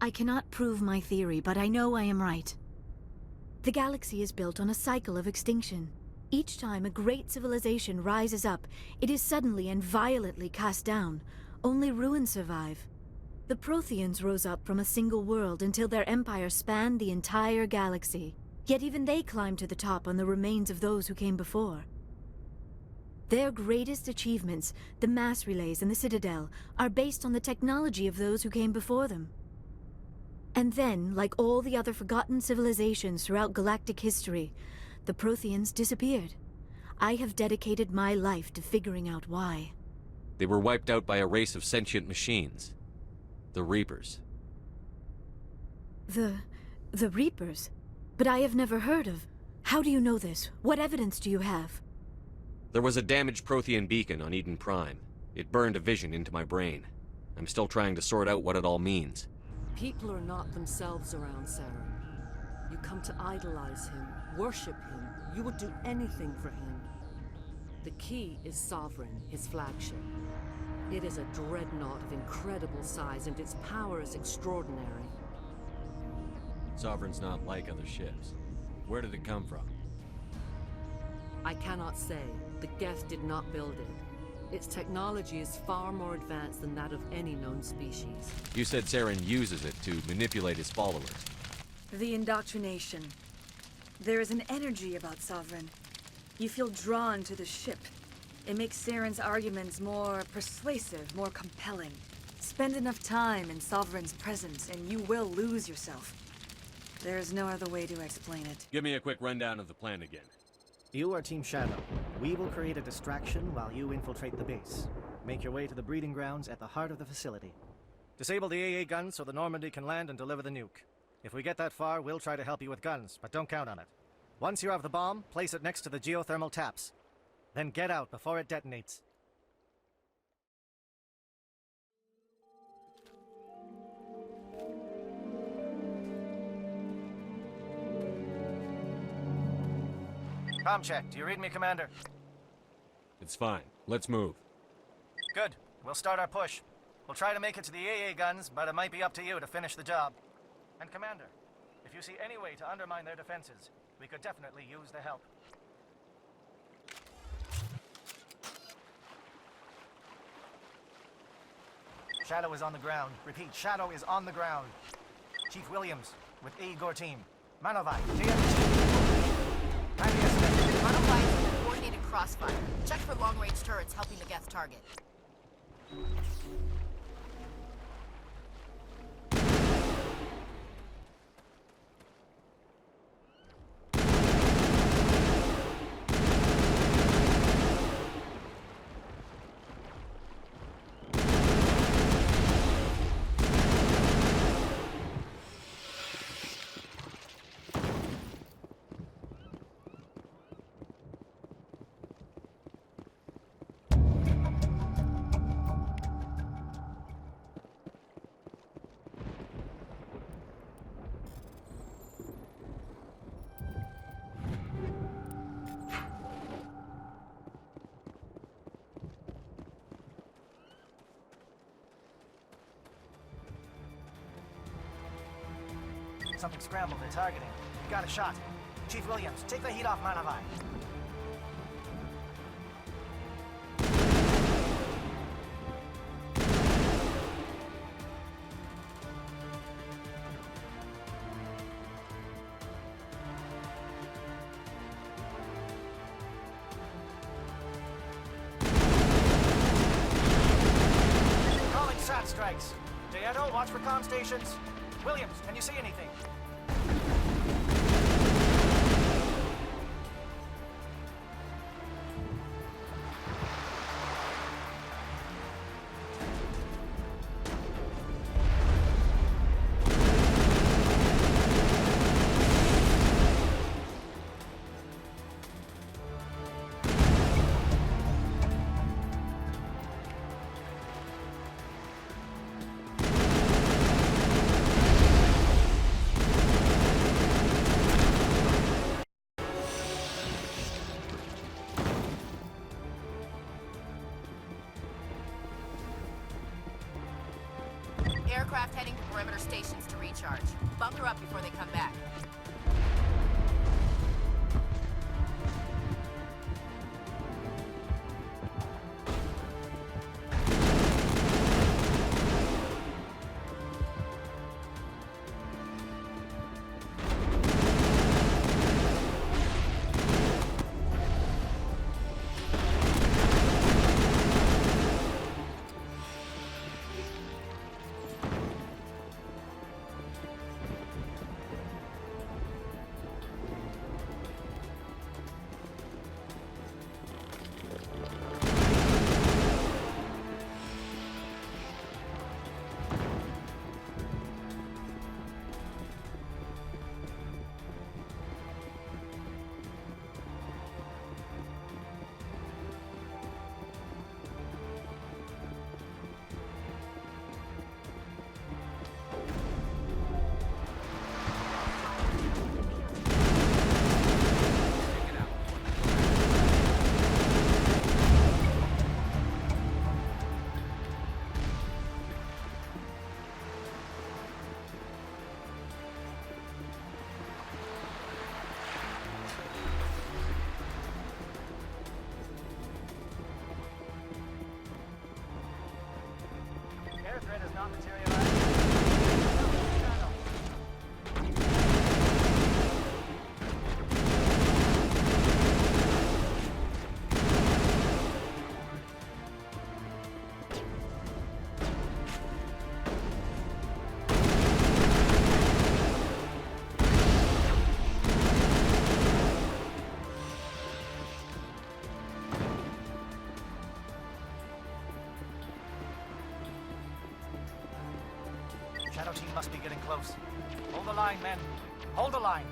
I cannot prove my theory, but I know I am right. The galaxy is built on a cycle of extinction. Each time a great civilization rises up, it is suddenly and violently cast down. Only ruins survive. The Protheans rose up from a single world until their empire spanned the entire galaxy. Yet even they climbed to the top on the remains of those who came before. Their greatest achievements, the mass relays and the Citadel, are based on the technology of those who came before them. And then, like all the other forgotten civilizations throughout galactic history, the Protheans disappeared. I have dedicated my life to figuring out why. They were wiped out by a race of sentient machines. The Reapers. The Reapers? But I have never heard of... How do you know this? What evidence do you have? There was a damaged Prothean beacon on Eden Prime. It burned a vision into my brain. I'm still trying to sort out what it all means. People are not themselves around Saren. You come to idolize him, worship him. You would do anything for him. The key is Sovereign, his flagship. It is a dreadnought of incredible size, and its power is extraordinary. Sovereign's not like other ships. Where did it come from? I cannot say. The Geth did not build it. Its technology is far more advanced than that of any known species. You said Saren uses it to manipulate his followers. The indoctrination. There is an energy about Sovereign. You feel drawn to the ship. It makes Saren's arguments more persuasive, more compelling. Spend enough time in Sovereign's presence and you will lose yourself. There is no other way to explain it. Give me a quick rundown of the plan again. You are Team Shadow. We will create a distraction while you infiltrate the base. Make your way to the breeding grounds at the heart of the facility. Disable the AA guns so the Normandy can land and deliver the nuke. If we get that far, we'll try to help you with guns, but don't count on it. Once you have the bomb, place it next to the geothermal taps. Then get out before it detonates. Comm check. Do you read me, Commander? It's fine. Let's move. Good. We'll start our push. We'll try to make it to the AA guns, but it might be up to you to finish the job. And Commander, if you see any way to undermine their defenses, we could definitely use the help. Shadow is on the ground. Repeat, Shadow is on the ground. Chief Williams, with Igor team. Manovai, Manovai, coordinated crossfire. Check for long-range turrets helping the Geth target. Something scrambled. They're targeting. We got a shot. Chief Williams, take the heat off Manovai. Calling SAT strikes. Dieto, watch for comm stations. Williams, can you see anything? craft heading to perimeter stations to recharge. Bunker up before they come back. Air threat has not materialized. Shadow team must be getting close. Hold the line, men. Hold the line.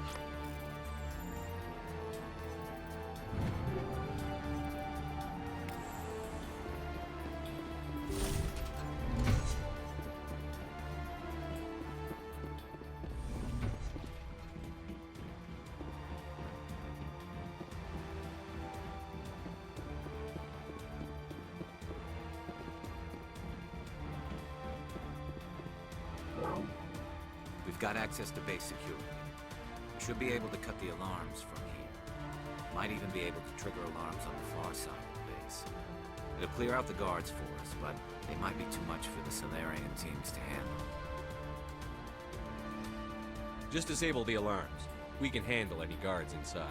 We've got access to base security. We should be able to cut the alarms from here. Might even be able to trigger alarms on the far side of the base. It'll clear out the guards for us, but they might be too much for the Salarian teams to handle. Just disable the alarms. We can handle any guards inside.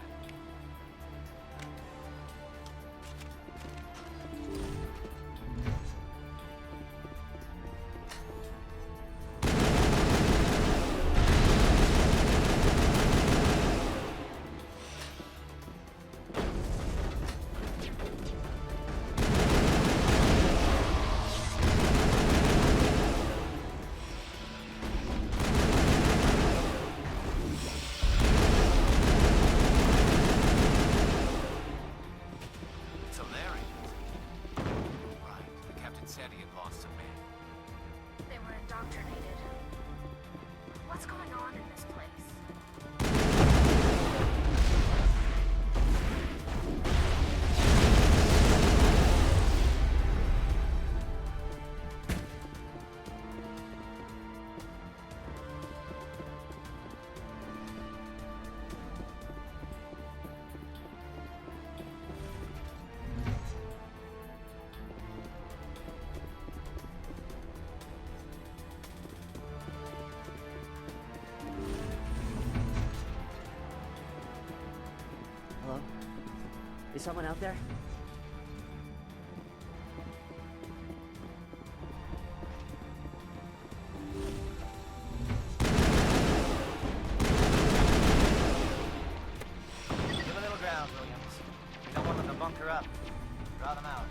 Hello? Is someone out there? Give a little ground, Williams. We don't want them to bunker up. Draw them out.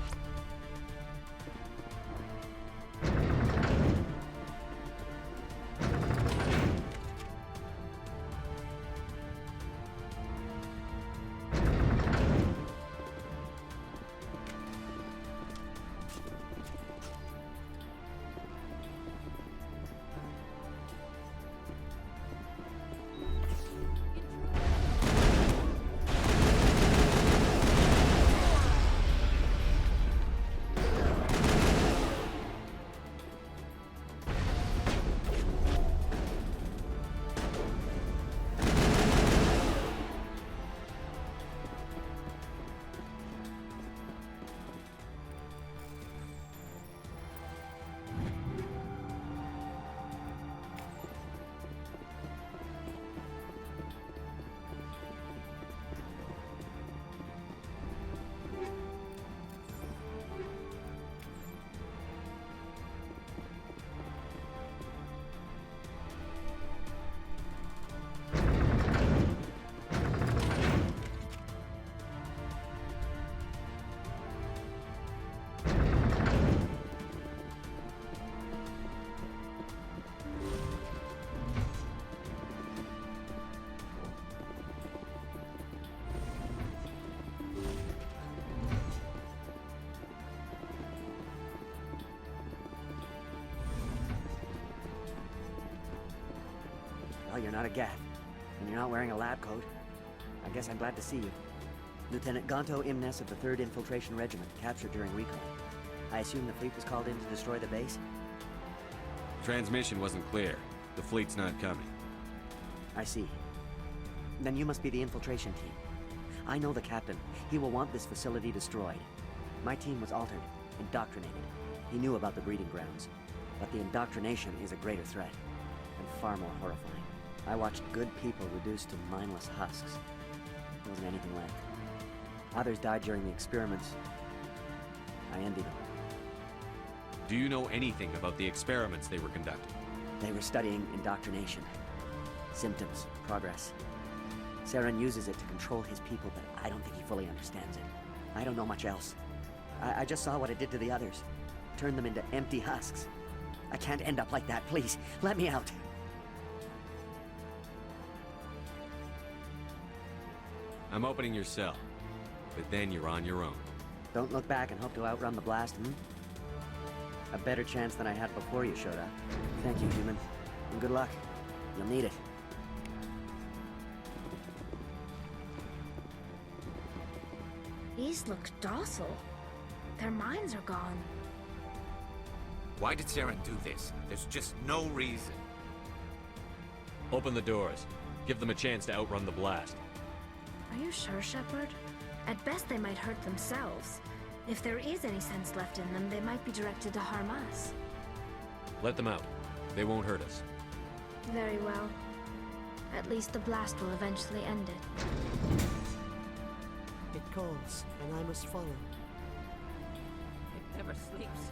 not a Geth. And you're not wearing a lab coat. I guess I'm glad to see you. Lieutenant Gonto Imnes of the 3rd Infiltration Regiment, captured during recon. I assume the fleet was called in to destroy the base? Transmission wasn't clear. The fleet's not coming. I see. Then you must be the infiltration team. I know the captain. He will want this facility destroyed. My team was altered, indoctrinated. He knew about the breeding grounds. But the indoctrination is a greater threat, and far more horrifying. I watched good people reduced to mindless husks. There wasn't anything left. Others died during the experiments. I envied them. Do you know anything about the experiments they were conducting? They were studying indoctrination. Symptoms, progress. Saren uses it to control his people, but I don't think he fully understands it. I don't know much else. I just saw what it did to the others. Turned them into empty husks. I can't end up like that, please. Let me out. I'm opening your cell. But then you're on your own. Don't look back and hope to outrun the blast, A better chance than I had before you showed up. Thank you, human. And good luck. You'll need it. These look docile. Their minds are gone. Why did Saren do this? There's just no reason. Open the doors. Give them a chance to outrun the blast. Are you sure, Shepard? At best, they might hurt themselves. If there is any sense left in them, they might be directed to harm us. Let them out. They won't hurt us. Very well. At least the blast will eventually end it. It calls, and I must follow. It never sleeps.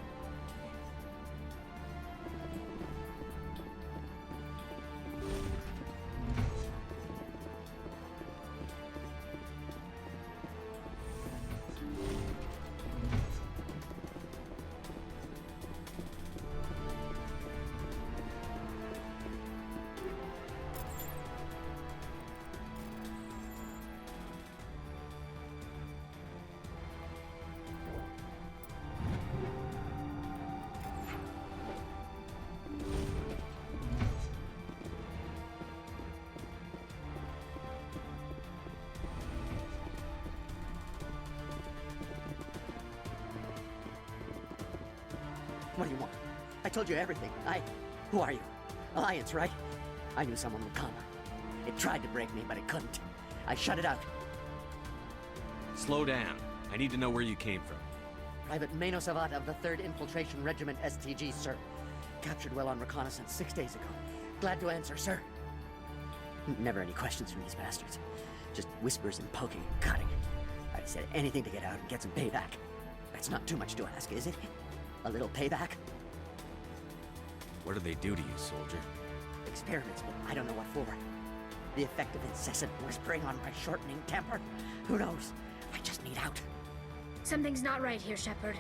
What do you want? I told you everything. Who are you? Alliance, right? I knew someone would come. It tried to break me, but it couldn't. I shut it out. Slow down. I need to know where you came from. Private Mano Savat of the 3rd Infiltration Regiment STG, sir. Captured well on reconnaissance 6 days ago. Glad to answer, sir. Never any questions from these bastards. Just whispers and poking and cutting. I'd said anything to get out and get some payback. That's not too much to ask, is it? A little payback? What do they do to you, soldier? Experiments, but I don't know what for. The effect of incessant whispering on my shortening temper? Who knows? I just need out. Something's not right here, Shepard.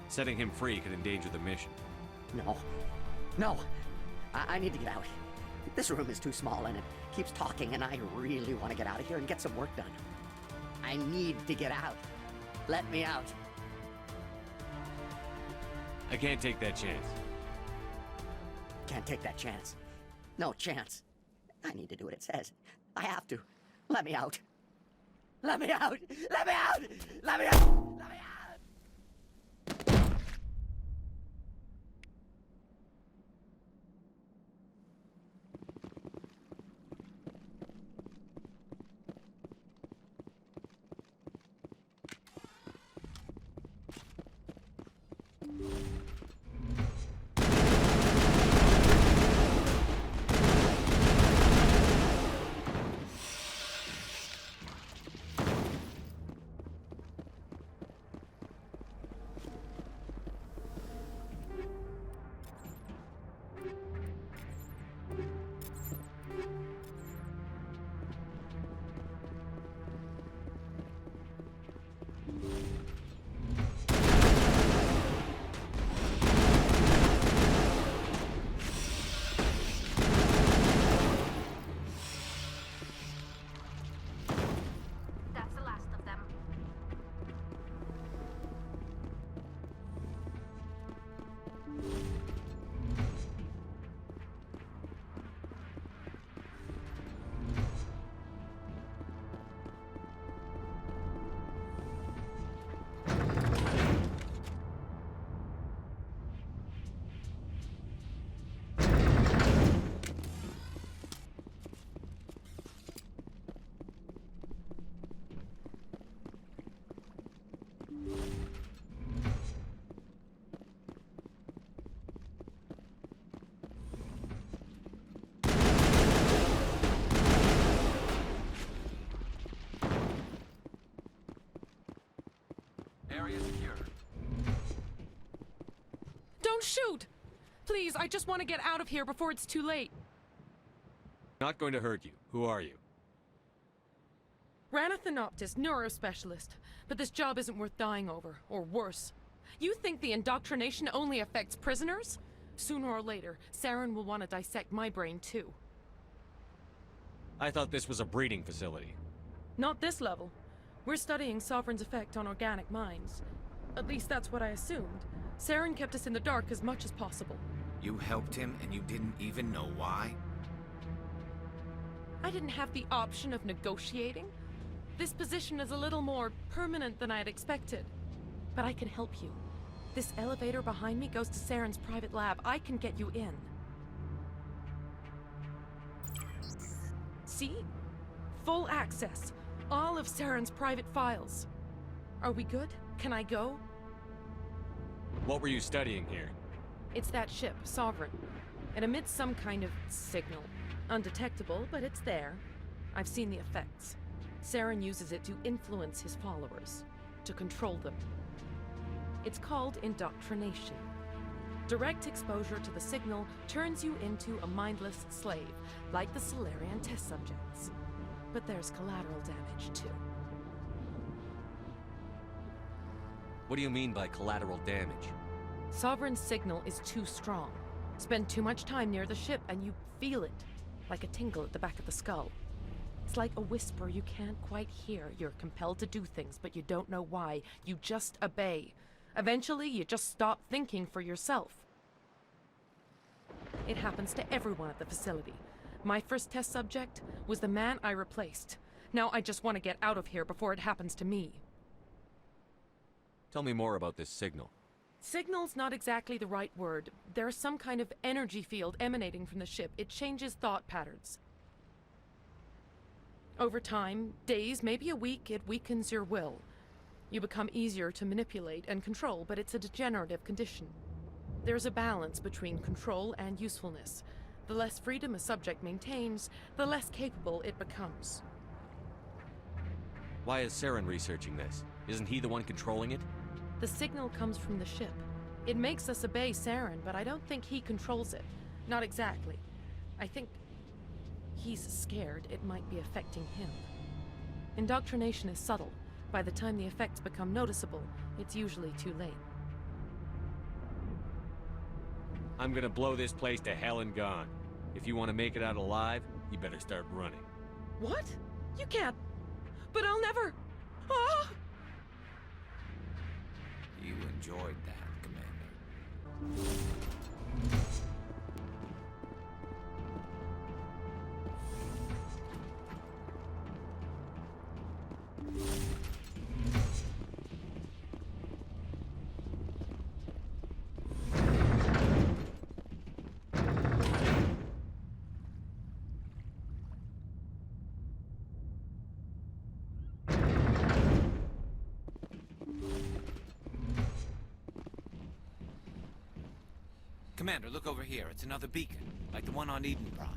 Setting him free could endanger the mission. No. No! I need to get out. This room is too small and it keeps talking and I really want to get out of here and get some work done. I need to get out. Let me out. I can't take that chance. Can't take that chance. No chance. I need to do what it says. I have to. Let me out. Let me out! Let me out! Let me out! Let me out! area secure. Don't shoot! Please, I just want to get out of here before it's too late. Not going to hurt you. Who are you? Ranathanoptis, neurospecialist. But this job isn't worth dying over, or worse. You think the indoctrination only affects prisoners? Sooner or later, Saren will want to dissect my brain too. I thought this was a breeding facility. Not this level. We're studying Sovereign's effect on organic minds. At least that's what I assumed. Saren kept us in the dark as much as possible. You helped him and you didn't even know why? I didn't have the option of negotiating. This position is a little more permanent than I had expected. But I can help you. This elevator behind me goes to Saren's private lab. I can get you in. See? Full access. All of Saren's private files. Are we good? Can I go? What were you studying here? It's that ship, Sovereign. It emits some kind of signal. Undetectable, but it's there. I've seen the effects. Saren uses it to influence his followers, to control them. It's called indoctrination. Direct exposure to the signal turns you into a mindless slave, like the Salarian test subjects. But there's collateral damage, too. What do you mean by collateral damage? Sovereign's signal is too strong. Spend too much time near the ship and you feel it, like a tingle at the back of the skull. It's like a whisper you can't quite hear. You're compelled to do things, but you don't know why. You just obey. Eventually, you just stop thinking for yourself. It happens to everyone at the facility. My first test subject was the man I replaced. Now I just want to get out of here before it happens to me. Tell me more about this signal. Signal's not exactly the right word. There's some kind of energy field emanating from the ship. It changes thought patterns. Over time, days, maybe a week, it weakens your will. You become easier to manipulate and control, but it's a degenerative condition. There's a balance between control and usefulness. The less freedom a subject maintains, the less capable it becomes. Why is Saren researching this? Isn't he the one controlling it? The signal comes from the ship. It makes us obey Saren, but I don't think he controls it. Not exactly. I think he's scared it might be affecting him. Indoctrination is subtle. By the time the effects become noticeable, it's usually too late. I'm gonna blow this place to hell and gone. If you want to make it out alive, you better start running. What? You can't. But I'll never. Ah! You enjoyed that, Commander. Commander, look over here. It's another beacon, like the one on Eden Prime.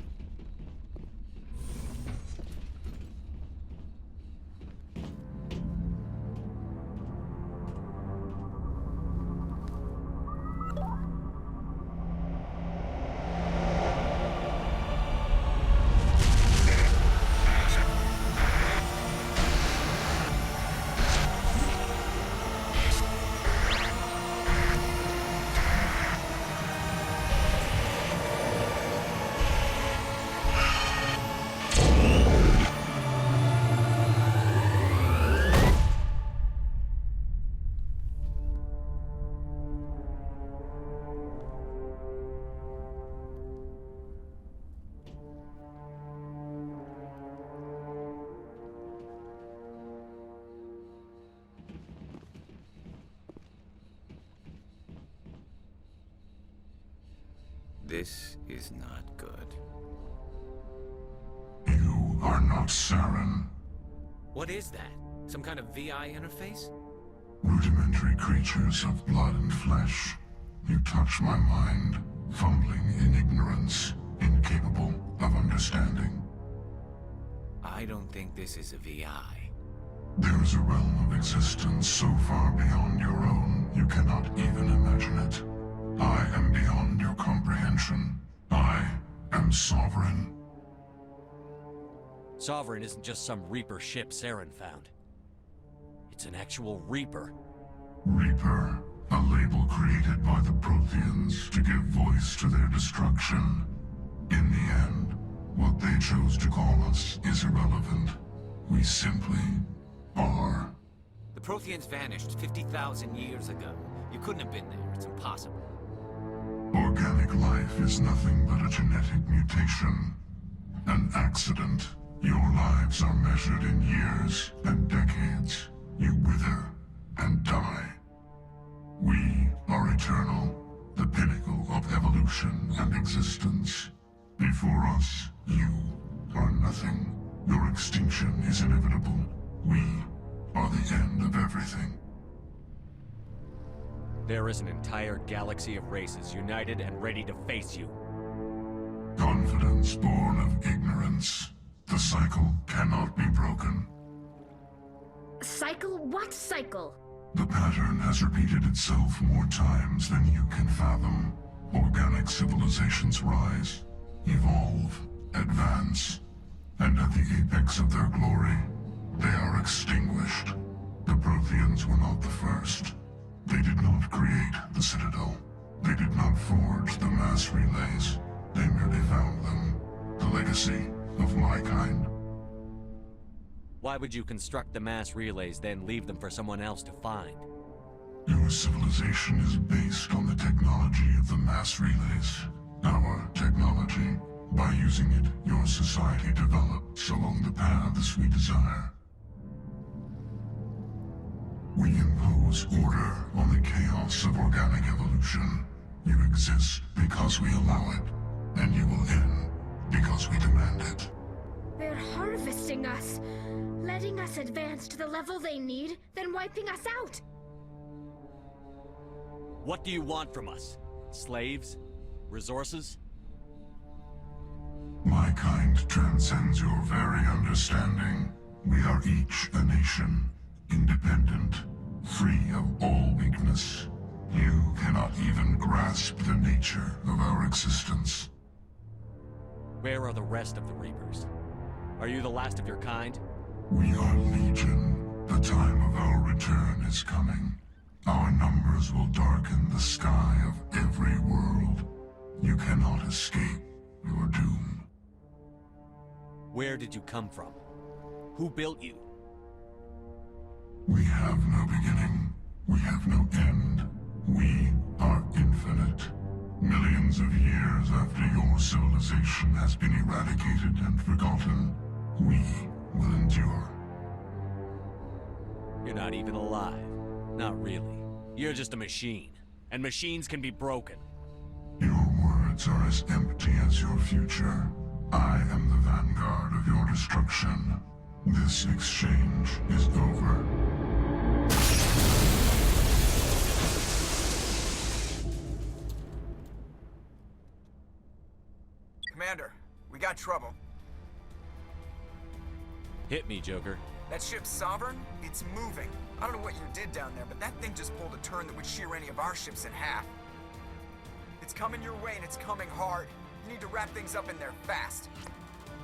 This is not good. You are not Saren. What is that? Some kind of VI interface? Rudimentary creatures of blood and flesh. You touch my mind, fumbling in ignorance, incapable of understanding. I don't think this is a VI. There is a realm of existence so far beyond your own, you cannot even imagine it. I am beyond your comprehension. I am Sovereign. Sovereign isn't just some Reaper ship Saren found. It's an actual Reaper. Reaper, a label created by the Protheans to give voice to their destruction. In the end, what they chose to call us is irrelevant. We simply are. The Protheans vanished 50,000 years ago. You couldn't have been there. It's impossible. Organic life is nothing but a genetic mutation. An accident. Your lives are measured in years and decades. You wither and die. We are eternal, the pinnacle of evolution and existence. Before us, you are nothing. Your extinction is inevitable. We are the end of everything. There is an entire galaxy of races united and ready to face you. Confidence born of ignorance. The cycle cannot be broken. Cycle? What cycle? The pattern has repeated itself more times than you can fathom. Organic civilizations rise, evolve, advance, and at the apex of their glory, they are extinguished. The Protheans were not the first. They did not create the Citadel. They did not forge the mass relays. They merely found them. The legacy of my kind. Why would you construct the mass relays, then leave them for someone else to find? Your civilization is based on the technology of the mass relays. Our technology. By using it, your society develops along the paths we desire. We impose order on the chaos of organic evolution. You exist because we allow it, and you will end because we demand it. They're harvesting us, letting us advance to the level they need, then wiping us out. What do you want from us? Slaves? Resources? My kind transcends your very understanding. We are each a nation, independent, free of all weakness. You cannot even grasp the nature of our existence. Where are the rest of the Reapers? Are you the last of your kind? We are Legion. The time of our return is coming. Our numbers will darken the sky of every world. You cannot escape your doom. Where did you come from? Who built you? We have no beginning. We have no end. We are infinite. Millions of years after your civilization has been eradicated and forgotten, we will endure. You're not even alive. Not really. You're just a machine. And machines can be broken. Your words are as empty as your future. I am the Vanguard of your destruction. This exchange is over. Commander, we got trouble. Hit me, Joker. That ship's Sovereign? It's moving. I don't know what you did down there, but that thing just pulled a turn that would shear any of our ships in half. It's coming your way, and it's coming hard. You need to wrap things up in there fast.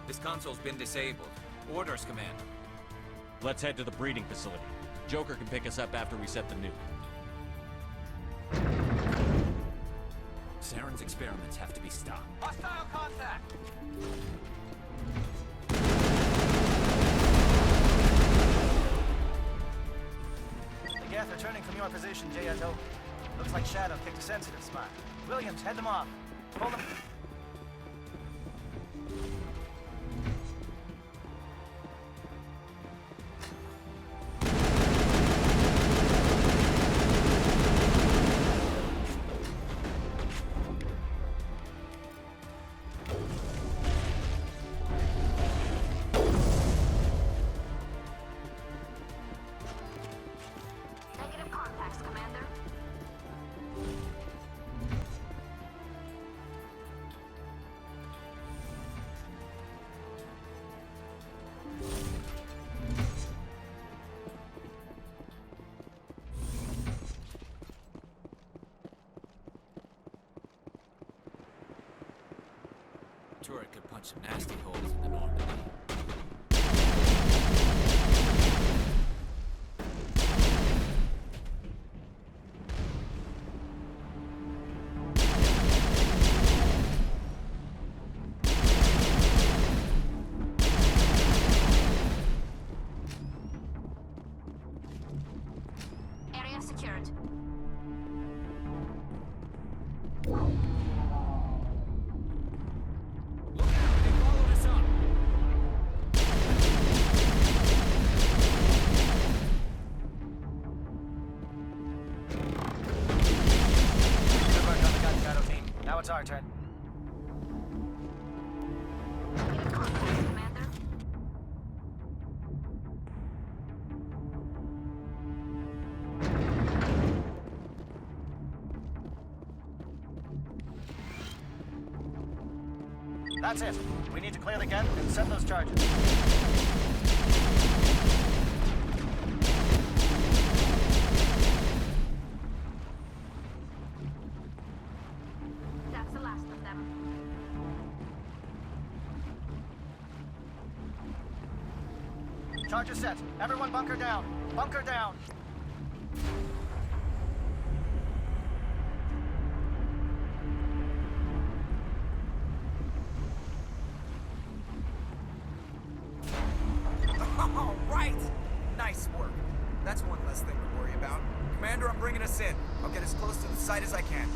This console's been disabled. Orders, Commander. Let's head to the breeding facility. Joker can pick us up after we set the nuke. Saren's experiments have to be stopped. Hostile contact! The Geth returning from your position, JSO. Looks like Shadow kicked a sensitive spot. Williams, head them off. Pull them. turret could punch some nasty holes in the Normandy. Area secured. Good work on the gun, Shadow Team. Now it's our turn. Commander. That's it. We need to clear the gun and set those charges. That's the last of them. Charges set. Everyone bunker down. Bunker down. All right! Nice work. That's one less thing to worry about. Commander, I'm bringing us in. I'll get as close to the site as I can.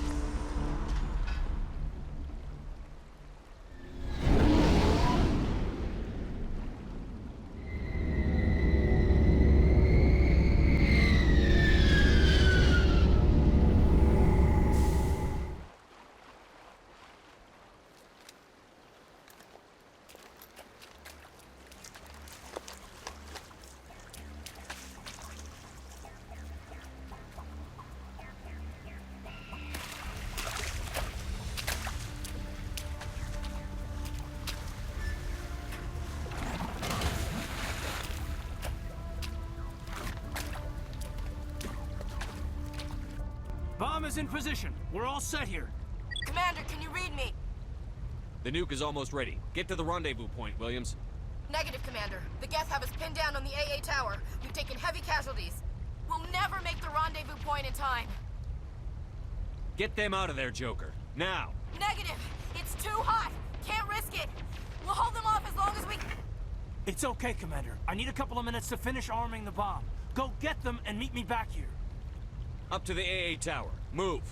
Bomb is in position. We're all set here. Commander, can you read me? The nuke is almost ready. Get to the rendezvous point, Williams. Negative, Commander. The Geth have us pinned down on the AA tower. We've taken heavy casualties. We'll never make the rendezvous point in time. Get them out of there, Joker. Now! Negative! It's too hot! Can't risk it! We'll hold them off as long as we... It's okay, Commander. I need a couple of minutes to finish arming the bomb. Go get them and meet me back here. Up to the AA tower. Move!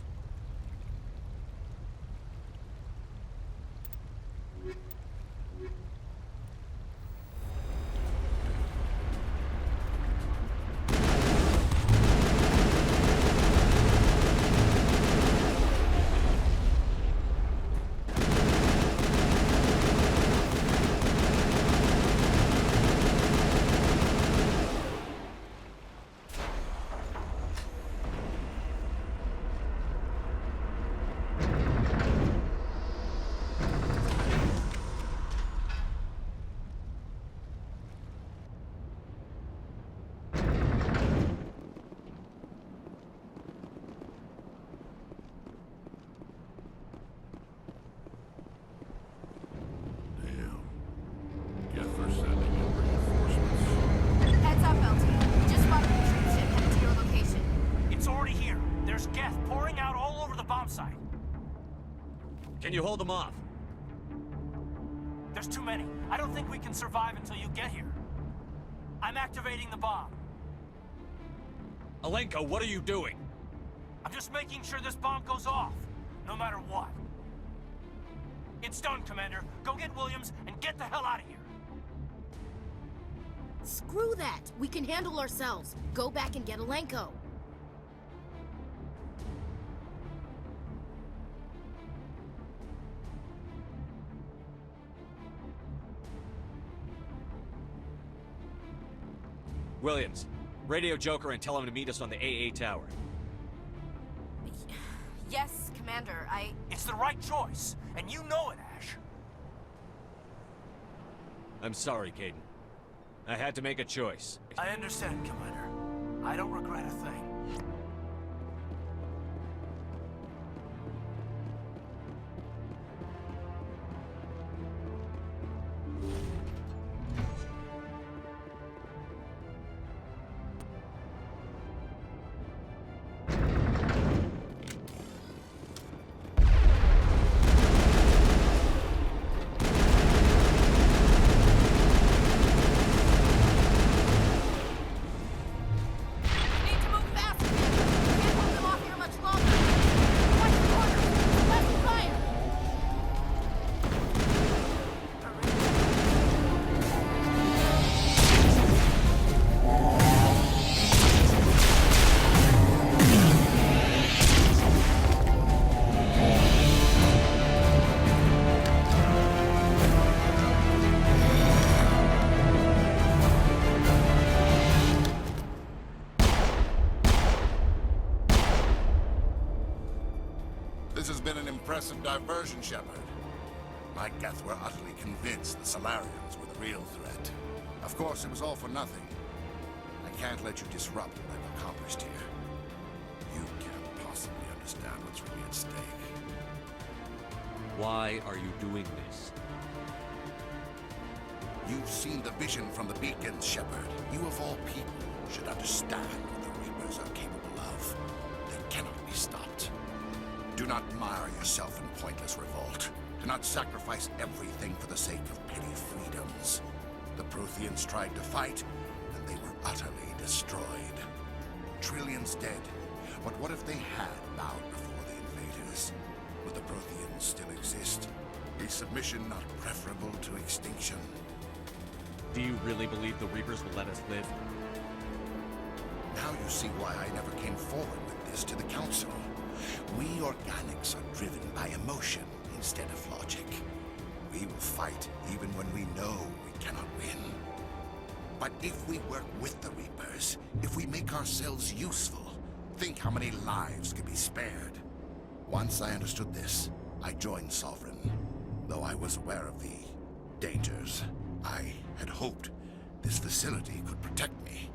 Heads up, LT. We just spotted a troop ship headed to your location. It's already here. There's Geth pouring out all over the bomb site. Can you hold them off? There's too many. I don't think we can survive until you get here. I'm activating the bomb. Alenko, what are you doing? I'm just making sure this bomb goes off, no matter what. It's done, Commander. Go get Williams and get the hell out of here. Screw that! We can handle ourselves. Go back and get Alenko. Williams, radio Joker and tell him to meet us on the AA tower. Yes, Commander, It's the right choice, and you know it, Ash. I'm sorry, Caden. I had to make a choice. I understand, Commander. I don't regret a thing. impressive diversion, Shepard. My Geth were utterly convinced the Salarians were the real threat. Of course, it was all for nothing. I can't let you disrupt what I've accomplished here. You can't possibly understand what's really at stake. Why are you doing this? You've seen the vision from the beacons, Shepard. You of all people should understand what the Reapers are capable of. They cannot be stopped. Do not mire yourself in pointless revolt. Do not sacrifice everything for the sake of petty freedoms. The Protheans tried to fight, and they were utterly destroyed. Trillions dead. But what if they had bowed before the invaders? Would the Protheans still exist? Is submission not preferable to extinction? Do you really believe the Reapers will let us live? Now you see why I never came forward with this to the Council. We organics are driven by emotion instead of logic. We will fight even when we know we cannot win. But if we work with the Reapers, if we make ourselves useful, think how many lives could be spared. Once I understood this, I joined Sovereign. Though I was aware of the dangers, I had hoped this facility could protect me.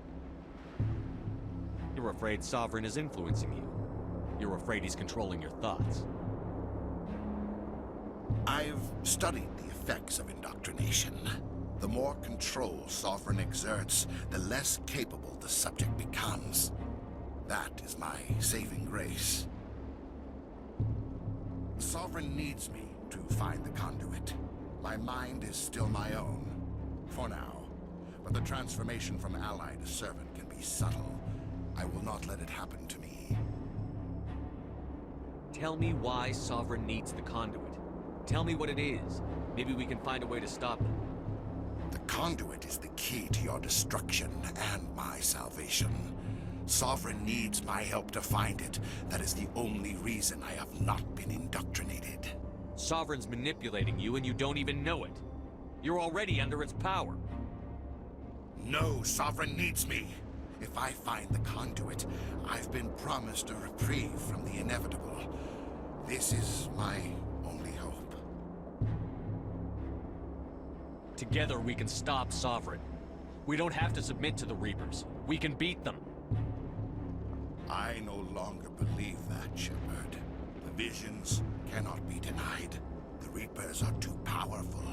You're afraid Sovereign is influencing you. You're afraid he's controlling your thoughts. I've studied the effects of indoctrination. The more control Sovereign exerts, the less capable the subject becomes. That is my saving grace. Sovereign needs me to find the conduit. My mind is still my own, for now. But the transformation from ally to servant can be subtle. I will not let it happen to me. Tell me why Sovereign needs the conduit. Tell me what it is. Maybe we can find a way to stop them. The conduit is the key to your destruction and my salvation. Sovereign needs my help to find it. That is the only reason I have not been indoctrinated. Sovereign's manipulating you and you don't even know it. You're already under its power. No, Sovereign needs me. If I find the conduit, I've been promised a reprieve from the inevitable. This is my only hope. Together we can stop Sovereign. We don't have to submit to the Reapers. We can beat them. I no longer believe that, Shepard. The visions cannot be denied. The Reapers are too powerful.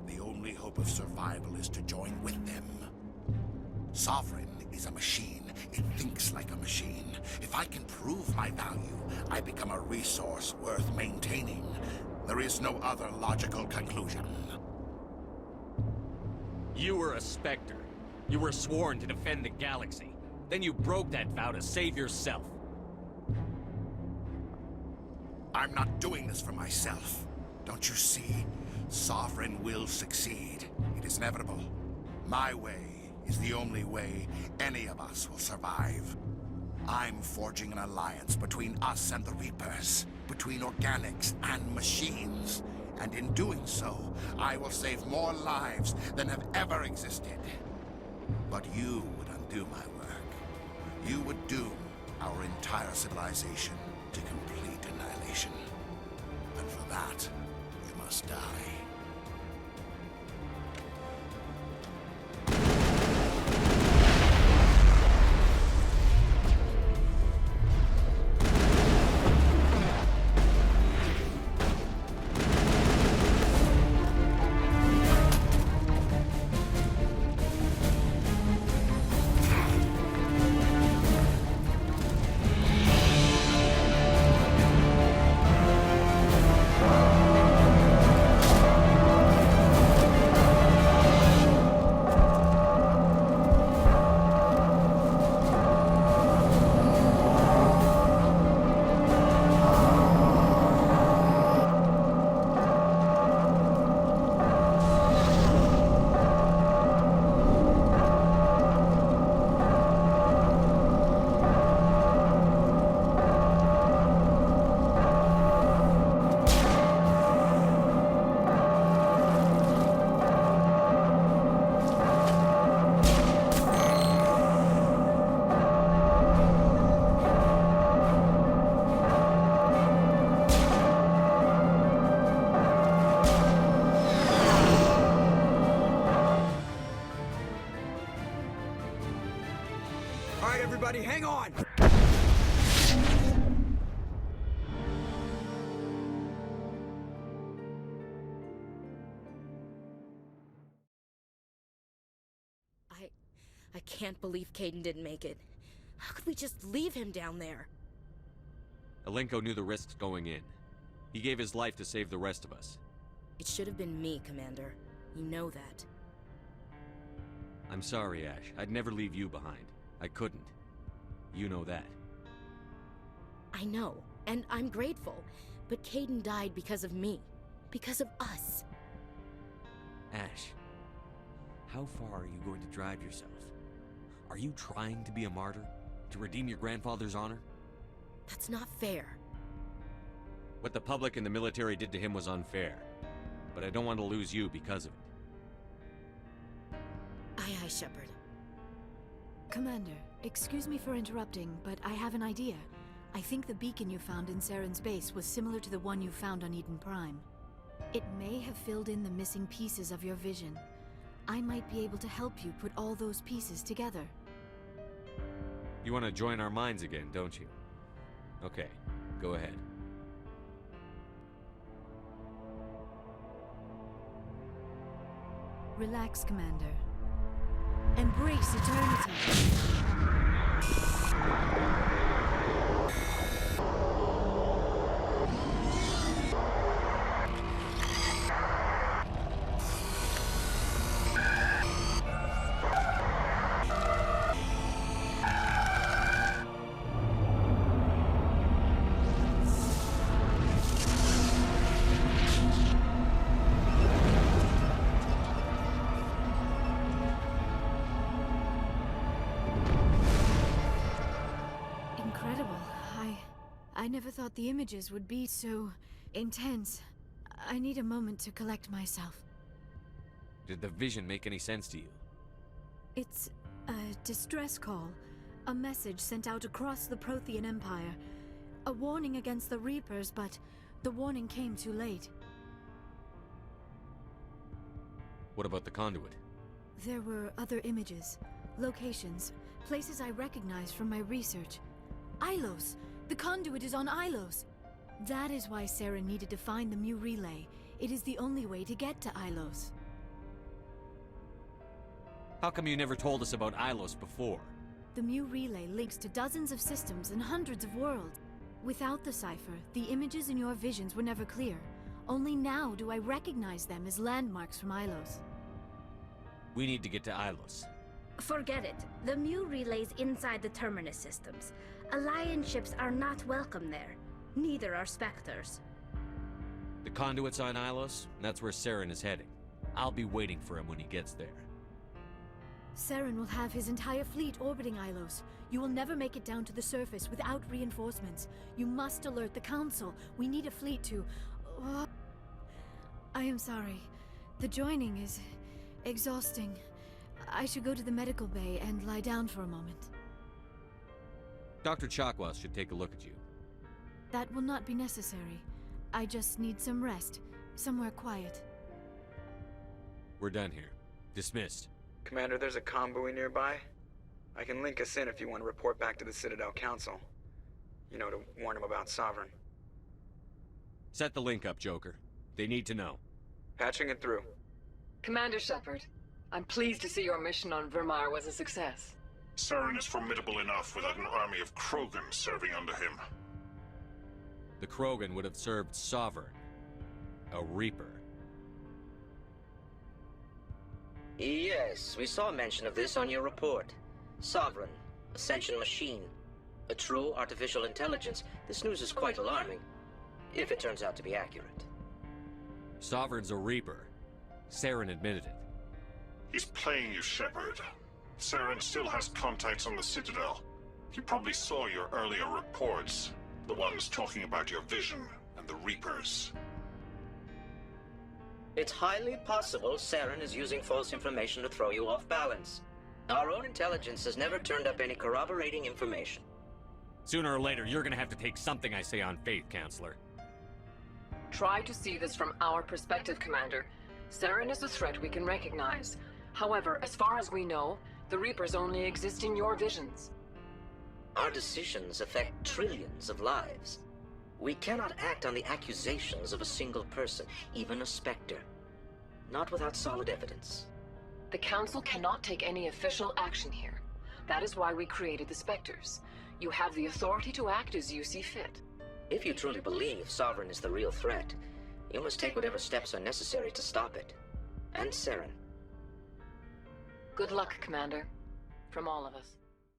The only hope of survival is to join with them. Sovereign is a machine. It thinks like a machine. If I can prove my value, I become a resource worth maintaining. There is no other logical conclusion. You were a Spectre. You were sworn to defend the galaxy. Then you broke that vow to save yourself. I'm not doing this for myself. Don't you see? Sovereign will succeed. It is inevitable. My way is the only way any of us will survive. I'm forging an alliance between us and the Reapers, between organics and machines. And in doing so, I will save more lives than have ever existed. But you would undo my work. You would doom our entire civilization to complete annihilation. And for that, you must die. everybody, hang on! I can't believe Caden didn't make it. How could we just leave him down there? Alenko knew the risks going in. He gave his life to save the rest of us. It should have been me, Commander. You know that. I'm sorry, Ash. I'd never leave you behind. I couldn't. You know that. I know, and I'm grateful. But Caden died because of me. Because of us. Ash, how far are you going to drive yourself? Are you trying to be a martyr? To redeem your grandfather's honor? That's not fair. What the public and the military did to him was unfair. But I don't want to lose you because of it. Aye, aye, Shepard. Commander, excuse me for interrupting, but I have an idea. I think the beacon you found in Saren's base was similar to the one you found on Eden Prime. It may have filled in the missing pieces of your vision. I might be able to help you put all those pieces together. You want to join our minds again, don't you? Okay, go ahead. Relax, Commander. Embrace eternity. I never thought the images would be so intense. I need a moment to collect myself. Did the vision make any sense to you? It's a distress call. A message sent out across the Prothean Empire. A warning against the Reapers, but the warning came too late. What about the conduit? There were other images, locations, places I recognized from my research. Ilos! The conduit is on Ilos! That is why Saren needed to find the Mu relay. It is the only way to get to Ilos. How come you never told us about Ilos before? The Mu relay links to dozens of systems and hundreds of worlds. Without the cipher, the images in your visions were never clear. Only now do I recognize them as landmarks from Ilos. We need to get to Ilos. Forget it. The Mu relay's inside the Terminus systems. Alliance ships are not welcome there. Neither are Spectres. The conduit's on Ilos, and that's where Saren is heading. I'll be waiting for him when he gets there. Saren will have his entire fleet orbiting Ilos. You will never make it down to the surface without reinforcements. You must alert the Council. We need a fleet to... I am sorry. The joining is exhausting. I should go to the medical bay and lie down for a moment. Dr. Chakwas should take a look at you. That will not be necessary. I just need some rest. Somewhere quiet. We're done here. Dismissed. Commander, there's a convoy nearby. I can link us in if you want to report back to the Citadel Council. You know, to warn them about Sovereign. Set the link up, Joker. They need to know. Patching it through. Commander Shepard, I'm pleased to see your mission on Virmire was a success. Saren is formidable enough without an army of Krogan serving under him. The Krogan would have served Sovereign. A Reaper. Yes, we saw mention of this on your report. Sovereign, Ascension machine, a true artificial intelligence. This news is quite alarming, if it turns out to be accurate. Sovereign's a Reaper. Saren admitted it. He's playing you, Shepard. Saren still has contacts on the Citadel. He probably saw your earlier reports. The ones talking about your vision and the Reapers. It's highly possible Saren is using false information to throw you off balance. Our own intelligence has never turned up any corroborating information. Sooner or later, you're gonna have to take something I say on faith, Counselor. Try to see this from our perspective, Commander. Saren is a threat we can recognize. However, as far as we know, the Reapers only exist in your visions. Our decisions affect trillions of lives. We cannot act on the accusations of a single person, even a Spectre. Not without solid evidence. The Council cannot take any official action here. That is why we created the Spectres. You have the authority to act as you see fit. If you truly believe Sovereign is the real threat, you must take whatever steps are necessary to stop it. And Saren. Good luck, Commander. From all of us.